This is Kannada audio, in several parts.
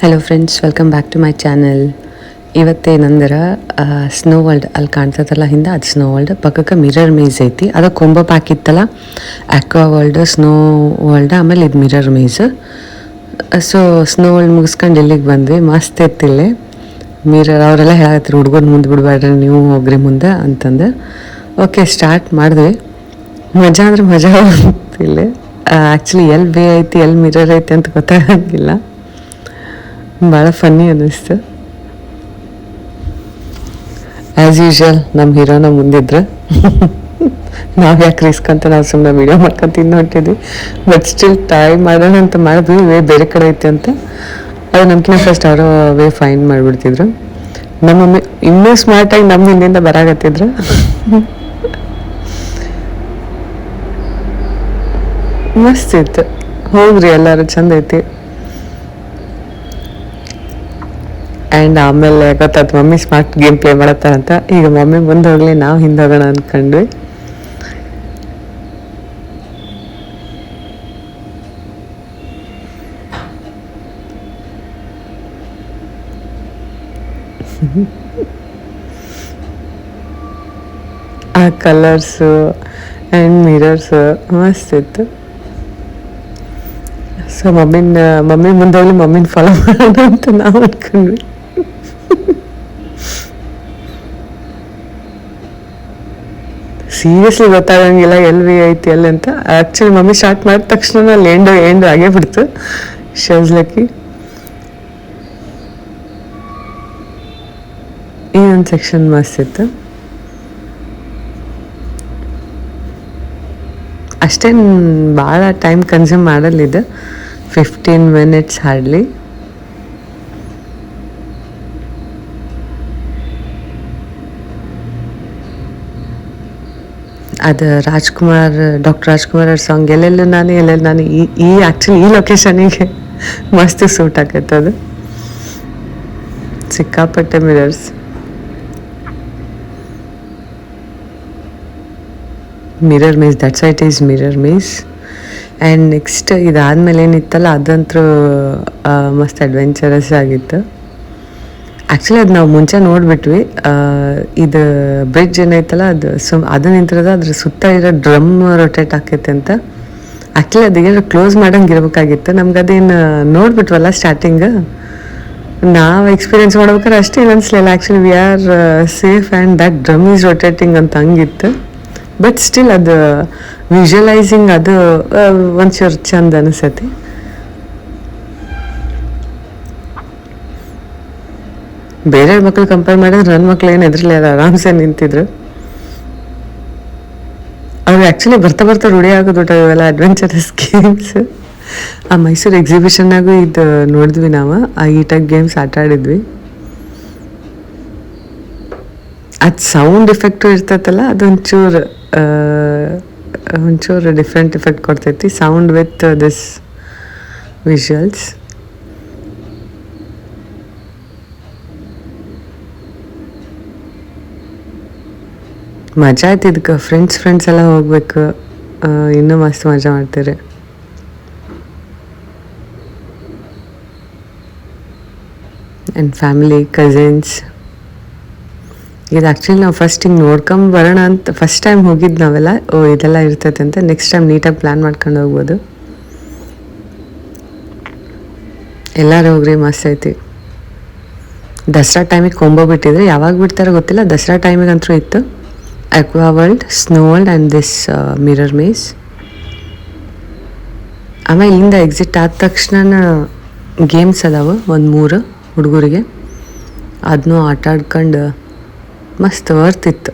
Hello friends, welcome back to my channel. ಇವತ್ತೇನಂದ್ರೆ ಸ್ನೋ ವರ್ಲ್ಡ್ ಅಲ್ಲಿ ಕಾಣ್ತದಲ್ಲ ಹಿಂದೆ, ಅದು ಸ್ನೋ ವರ್ಲ್ಡ್ ಪಕ್ಕಕ್ಕೆ ಮಿರರ್ ಮೇಜ್ ಐತಿ. ಅದಕ್ಕೆ ಕೊಂಬ ಹಾಕಿತ್ತಲ್ಲ, ಆಕ್ವಾ ವರ್ಲ್ಡ್, ಸ್ನೋ ವರ್ಲ್ಡ್, ಆಮೇಲೆ ಇದು mirror maze. So snow world ಮುಗಿಸ್ಕೊಂಡು ಇಲ್ಲಿಗೆ ಬಂದ್ವಿ. ಮಸ್ತ್ ಇತ್ತಿಲ್ಲೇ ಮಿರರ್. ಅವರೆಲ್ಲ ಹೇಳತ್ತೀರಿ ಹುಡುಗರು ಮುಂದೆ ಬಿಡಬೇಡ್ರಿ, ನೀವು ಹೋಗ್ರಿ ಮುಂದೆ ಅಂತಂದು. ಓಕೆ, ಸ್ಟಾರ್ಟ್ ಮಾಡಿದ್ವಿ. ಮಜಾ ಅಂದ್ರೆ ಮಜಾ ಅಂತಿಲ್ಲ. ಆ್ಯಕ್ಚುಲಿ ಎಲ್ಲಿ ಬೇ ಐತಿ ಎಲ್ಲಿ ಮಿರರ್ ಐತಿ ಅಂತ ಗೊತ್ತಾಗಂಗಿಲ್ಲ. ಭಾಳ ಫನ್ನಿ ಅನ್ನಿಸ್ತು. ಆ್ಯಸ್ ಯೂಶ್ವಲ್ ನಮ್ಮ ಹೀರೋನ ಮುಂದಿದ್ರು. ನಾವು ಯಾಕೆ ರಿಸ್ಕ್ ಅಂತ ನಾವು ಸುಮ್ಮನೆ ವೀಡಿಯೋ ಮಾಡ್ಕೊಂಡು ತಿಂದು ಹೊಂಟಿದ್ವಿ. ಬಟ್ ಸ್ಟಿಲ್ ಟ್ರೈ ಮಾಡೋಣ ಅಂತ ಮಾಡಿದ್ವಿ. ವೇ ಬೇರೆ ಕಡೆ ಐತೆ ಅಂತ. ಅದು ನಮ್ಗಿಂತ ಫಸ್ಟ್ ಅವರು ವೇ ಫೈಂಡ್ ಮಾಡಿಬಿಡ್ತಿದ್ರು. ನಮ್ಮಮ್ಮಿ ಇನ್ನೂ ಸ್ಮಾರ್ಟಾಗಿ ನಮ್ಮ ಹಿಂದಿಂದ ಬರಾಕತ್ತಿದ್ರು. ಮಸ್ತ್ ಇತ್ತು. ಹೋಗ್ರಿ ಎಲ್ಲರೂ, ಚಂದ ಐತಿ. ಆ್ಯಂಡ್ ಆಮೇಲೆ ಗೊತ್ತಾಯ್ತು ಮಮ್ಮಿ ಸ್ಮಾರ್ಟ್ ಗೇಮ್ ಪ್ಲೇ ಮಾಡತ್ತಾರಂತ. ಈಗ ಮಮ್ಮಿ ಮುಂದೆ ಹೋಗಲಿ, ನಾವು ಹಿಂದೆ ಹೋಗೋಣ ಅಂದ್ಕೊಂಡ್ವಿ. ಆ ಕಲರ್ಸು ಆ್ಯಂಡ್ ಮಿರರ್ಸು ಮಸ್ತ್ ಇತ್ತು. ಸೊ ಮಮ್ಮಿ ಮುಂದೆ ಹೋಗ್ಲಿ, ಮಮ್ಮಿನ ಫಾಲೋ ಮಾಡೋಣ ಅಂತ ನಾವು ಅಂದ್ಕೊಂಡ್ವಿ. ಸೀರಿಯಸ್ಲಿ ಗೊತ್ತಾಗಂಗಿಲ್ಲ ಎಲ್ಲಿ ಐತಿ ಎಲ್ಲಿ ಅಂತ. ಆ್ಯಕ್ಚುಲಿ ಮಮ್ಮಿ ಸ್ಟಾರ್ಟ್ ಮಾಡಿದ ತಕ್ಷಣ ಅಲ್ಲಿ ಎಂಡು ಆಗೇ ಬಿಡ್ತು. ಶೌಸ್ಲಕ್ಕಿ ಈ ಒಂದು ಸೆಕ್ಷನ್ ಮಸ್ತ್ ಇತ್ತು. ಅಷ್ಟೇನು ಭಾಳ ಟೈಮ್ ಕನ್ಸ್ಯೂಮ್ ಮಾಡಲಿದ್ದು, 15 minutes ಹಾರ್ಡ್ಲಿ. ಅದು ಡಾಕ್ಟರ್ ರಾಜ್ಕುಮಾರ್ ಅವ್ರ ಸಾಂಗ್ ಎಲ್ಲೆಲ್ಲೂ ನಾನು ಈ ಆ್ಯಕ್ಚುಲಿ ಈ ಲೊಕೇಶನಿಗೆ ಮಸ್ತ್ ಸೂಟ್ ಆಕೈತೆ. ಅದು ಸಿಕ್ಕಾಪಟ್ಟೆ mirrors. Mirror maze, that's it is mirror maze. And next ಇದಾದಮೇಲೆ ಏನಿತ್ತಲ್ಲ, ಅದಂತೂ ಮಸ್ತ್ ಅಡ್ವೆಂಚರಸ್ ಆಗಿತ್ತು. ಆ್ಯಕ್ಚುಲಿ ಅದು ನಾವು ಮುಂಚೆ ನೋಡಿಬಿಟ್ವಿ. ಇದು ಬ್ರಿಡ್ಜ್ ಏನೈತಲ್ಲ, ಅದು ನಿಂತಿರೋದು ಅದ್ರ ಸುತ್ತ ಇರೋ ಡ್ರಮ್ ರೊಟೇಟ್ ಆಕೈತೆ ಅಂತ. ಆ್ಯಕ್ಚುಲಿ ಅದೇನು ಕ್ಲೋಸ್ ಮಾಡಂಗೆ ಇರ್ಬೇಕಾಗಿತ್ತು. ನಮ್ಗೆ ಅದೇನು ನೋಡ್ಬಿಟ್ವಲ್ಲ ಸ್ಟಾರ್ಟಿಂಗ್, ನಾವು ಎಕ್ಸ್ಪೀರಿಯೆನ್ಸ್ ಮಾಡ್ಬೇಕಾದ್ರೆ ಅಷ್ಟೇನು ಅನಿಸ್ಲಿಲ್ಲ. Actually we are safe and that drum is rotating ಅಂತ ಹಂಗಿತ್ತು. ಬಟ್ ಸ್ಟಿಲ್ ಅದು ವಿಜುವಲೈಸಿಂಗ್ ಅದು ಒಂಚೂರು ಚಂದ ಅನಿಸತಿ. ಬೇರೆ ಮಕ್ಳು ಕಂಪೇರ್ ಮಾಡಿದ್ರೆ ನನ್ನ ಮಕ್ಳು ಏನು ಎದ್ರಲ್ಲ, ಅದು ಆರಾಮ್ಸೆ ನಿಂತಿದ್ರು. ಅವ್ರು ಆ್ಯಕ್ಚುಲಿ ಬರ್ತಾ ರೂಢಿ ಆಗೋದು ಇವೆಲ್ಲ ಅಡ್ವೆಂಚರಸ್ ಗೇಮ್ಸ್. ಆ ಮೈಸೂರು ಎಕ್ಸಿಬಿಷನ್ನಾಗೂ ಇದು ನೋಡಿದ್ವಿ ನಾವು. ಆ ಈ ಟೈಪ್ ಗೇಮ್ಸ್ ಆಟ ಆಡಿದ್ವಿ. ಅದು ಸೌಂಡ್ ಇಫೆಕ್ಟು ಇರ್ತೈತಲ್ಲ, ಅದೊಂಚೂರು ಡಿಫ್ರೆಂಟ್ ಇಫೆಕ್ಟ್ ಕೊಡ್ತೈತಿ. Sound with this visuals. ಮಜಾ ಆಯ್ತು ಇದಕ್ಕೆ. ಫ್ರೆಂಡ್ಸ್ ಎಲ್ಲ ಹೋಗ್ಬೇಕು, ಇನ್ನೂ ಮಸ್ತ್ ಮಜಾ ಮಾಡ್ತೀರಿ. And family, cousins. ಇದು ಆ್ಯಕ್ಚುಲಿ ನಾವು ಫಸ್ಟ್ ಹಿಂಗೆ ನೋಡ್ಕೊಂಬರೋಣ ಅಂತ ಫಸ್ಟ್ ಟೈಮ್ ಹೋಗಿದ್ದು ನಾವೆಲ್ಲ. ಇದೆಲ್ಲ ಇರ್ತೈತೆ ಅಂತ. ನೆಕ್ಸ್ಟ್ ಟೈಮ್ ನೀಟಾಗಿ ಪ್ಲ್ಯಾನ್ ಮಾಡ್ಕೊಂಡು ಹೋಗ್ಬೋದು. ಎಲ್ಲರೂ ಹೋಗ್ರಿ, ಮಸ್ತ್ ಐತಿ. ದಸರಾ ಟೈಮಿಗೆ ಕೊಂಬೋ ಬಿಟ್ಟಿದ್ರೆ, ಯಾವಾಗ ಬಿಡ್ತಾರೋ ಗೊತ್ತಿಲ್ಲ. ದಸರಾ ಟೈಮಿಗೆ ಅಂತೂ ಇತ್ತು. Aqua world, snow world and this mirror maze. ಆಮೇಲೆ ಇಲ್ಲಿಂದ ಎಕ್ಸಿಟ್ ಆದ ತಕ್ಷಣ ಗೇಮ್ಸ್ ಅದಾವೆ ಒಂದು 3 ಹುಡುಗರಿಗೆ. ಅದನ್ನೂ ಆಟ ಆಡ್ಕೊಂಡು ಮಸ್ತ್ ವರ್ತಿತ್ತು.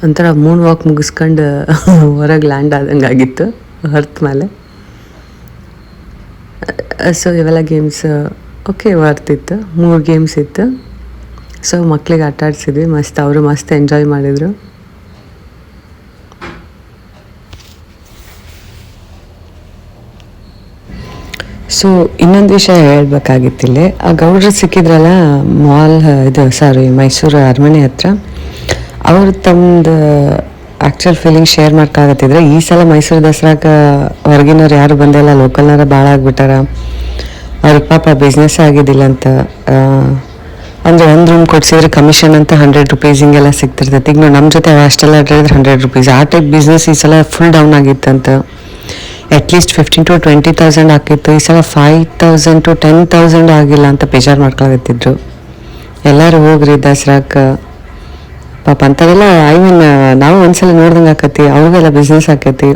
ಒಂಥರ ಮೂನ್ ವಾಕ್ ಮುಗಿಸ್ಕೊಂಡು ಹೊರಗೆ ಲ್ಯಾಂಡ್ ಆದಂಗೆ ಆಗಿತ್ತು ಅರ್ತ್ ಮೇಲೆ. ಸೊ ಇವೆಲ್ಲ ಗೇಮ್ಸ್ ಓಕೆ ವರ್ತಿತ್ತು. 3 ಗೇಮ್ಸ್ ಇತ್ತು. ಸೊ ಮಕ್ಳಿಗೆ ಆಟ ಆಡ್ಸಿದ್ವಿ, ಮಸ್ತ್ ಅವರು ಮಸ್ತ್ ಎಂಜಾಯ್ ಮಾಡಿದರು. ಸೊ ಇನ್ನೊಂದು ವಿಷಯ ಹೇಳ್ಬೇಕಾಗಿತ್ತಿಲ್ಲಿ, ಆ ಗೌಡ್ರು ಸಿಕ್ಕಿದ್ರಲ್ಲ ಮಾಲ್ ಮೈಸೂರು ಅರಮನೆ ಹತ್ರ, ಅವರು ತಮ್ಮದು ಆ್ಯಕ್ಚುಲ್ ಫೀಲಿಂಗ್ ಶೇರ್ ಮಾಡ್ಕಾಗತ್ತಿದ್ರೆ, ಈ ಸಲ ಮೈಸೂರು ದಸರಾಗೆ ಹೊರಗಿನವ್ರು ಯಾರು ಬಂದಿಲ್ಲ, ಲೋಕಲ್ನವ್ರು ಭಾಳ ಆಗಿಬಿಟ್ಟಾರ, ಅವ್ರಿಗೆ ಪಾಪ ಬಿಸ್ನೆಸ್ ಆಗಿದ್ದಿಲ್ಲ ಅಂತ. ಅಂದರೆ ಒಂದು ರೂಮ್ ಕೊಡ್ಸಿದ್ರೆ ಕಮಿಷನ್ ಅಂತ 100 ರೂಪೀಸ್ ಹಿಂಗೆಲ್ಲ ಸಿಗ್ತಿರ್ತೈತೆ. ಈಗ ನಾವು ನಮ್ಮ ಜೊತೆ ಅಷ್ಟೆಲ್ಲ ಅಡ್ಡಿದ್ರೆ 100 ರೂಪೀಸ್, ಆ ಟೈಪ್ ಬಿಸ್ನೆಸ್ ಈ ಸಲ ಫುಲ್ ಡೌನ್ ಆಗಿತ್ತಂತ. ಅಟ್ಲೀಸ್ಟ್ 15,000 to 20,000 ಹಾಕಿತ್ತು, ಈ ಸಲ 5,000 to 10,000 ಆಗಿಲ್ಲ ಅಂತ ಬೇಜಾರು ಮಾಡ್ಕೊಳತ್ತಿದ್ರು. ಎಲ್ಲರೂ ಹೋಗ್ರಿ ದಸರಾಕ್ಕೆ ಪಾಪ ಅಂಥವೆಲ್ಲ. ನಾವು ಒಂದ್ಸಲ ನೋಡ್ದಂಗೆ ಆಕತಿ, ಅವ್ರಿಗೆಲ್ಲ ಬಿಸ್ನೆಸ್ ಆಕೈತಿ,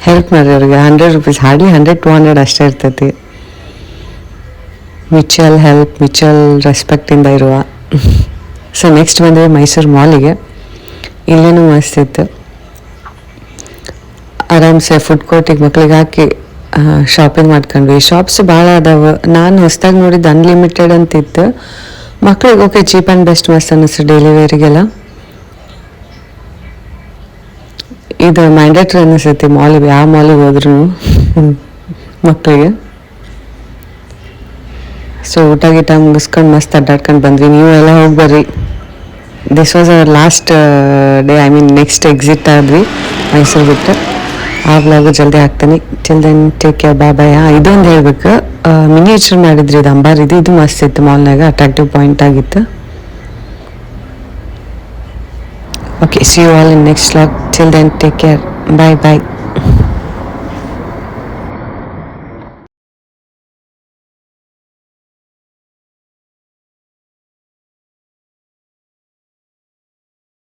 ಹೆಲ್ಪ್ ಮಾಡಿರಿ ಅವ್ರಿಗೆ. 100 ರೂಪೀಸ್ ಹಾರ್ಡ್ಲಿ 100-200 ಅಷ್ಟೇ ಇರ್ತೈತಿ. ಮ್ಯೂಚುವಲ್ ಹೆಲ್ಪ್, ಮ್ಯೂಚುವಲ್ ರೆಸ್ಪೆಕ್ಟಿಂದ ಇರುವ. ಸೊ ನೆಕ್ಸ್ಟ್ ಬಂದರೆ ಮೈಸೂರು ಮಾಲಿಗೆ. ಇಲ್ಲೇನೂ ಮಸ್ತ್ ಇತ್ತು, ಆರಾಮ್ಸೆ ಫುಡ್ ಕೋರ್ಟಿಗೆ ಮಕ್ಳಿಗೆ ಹಾಕಿ ಶಾಪಿಂಗ್ ಮಾಡ್ಕೊಂಡ್ವಿ. ಶಾಪ್ಸ್ ಭಾಳ ಅದಾವೆ. ನಾನು ಹೊಸ್ದಾಗಿ ನೋಡಿದ್ದು ಅನ್ಲಿಮಿಟೆಡ್ ಅಂತಿತ್ತು. ಮಕ್ಳಿಗೆ ಓಕೆ, ಚೀಪ್ ಆ್ಯಂಡ್ ಬೆಸ್ಟ್ ಮಸ್ತ್ ಅನ್ನಿಸ್ತು ಡೈಲಿ ವೇರಿಗೆಲ್ಲ. ಇದು ಮ್ಯಾಂಡೇಟ್ರಿ ಅನ್ನಿಸ್ತೈತಿ ಮಾಲಿಗೆ, ಯಾವ ಮಾಲಿಗೆ ಹೋದ್ರೂ ಮಕ್ಕಳಿಗೆ. ಸೊ ಊಟ ಗೀಟ ಮುಗಿಸ್ಕೊಂಡು ಮಸ್ತ್ ಅಡ್ಡಾಡ್ಕೊಂಡು ಬಂದ್ವಿ. ನೀವು ಎಲ್ಲ ಹೋಗಿ ಬರ್ರಿ. This was our last day, next exit ಆದ್ವಿ ಮೈಸೂರು ಬಿಟ್ಟು. ಆ ವ್ಲಾಗು ಜಲ್ದಿ ಹಾಕ್ತೀನಿ. Till then take care, bye bye. ಇದೊಂದು ಹೇಳ್ಬೇಕು, ಮಿನಿಯೇಚರ್ ಮಾಡಿದ್ರಿ ಇದು ಅಂಬಾರಿದು, ಇದು ಮಸ್ತ್ ಇತ್ತು ಮಾಲ್ನಾಗ, ಅಟ್ರಾಕ್ಟಿವ್ ಪಾಯಿಂಟ್ ಆಗಿತ್ತು. Okay, see you all in next vlog. Till then take care, bye bye.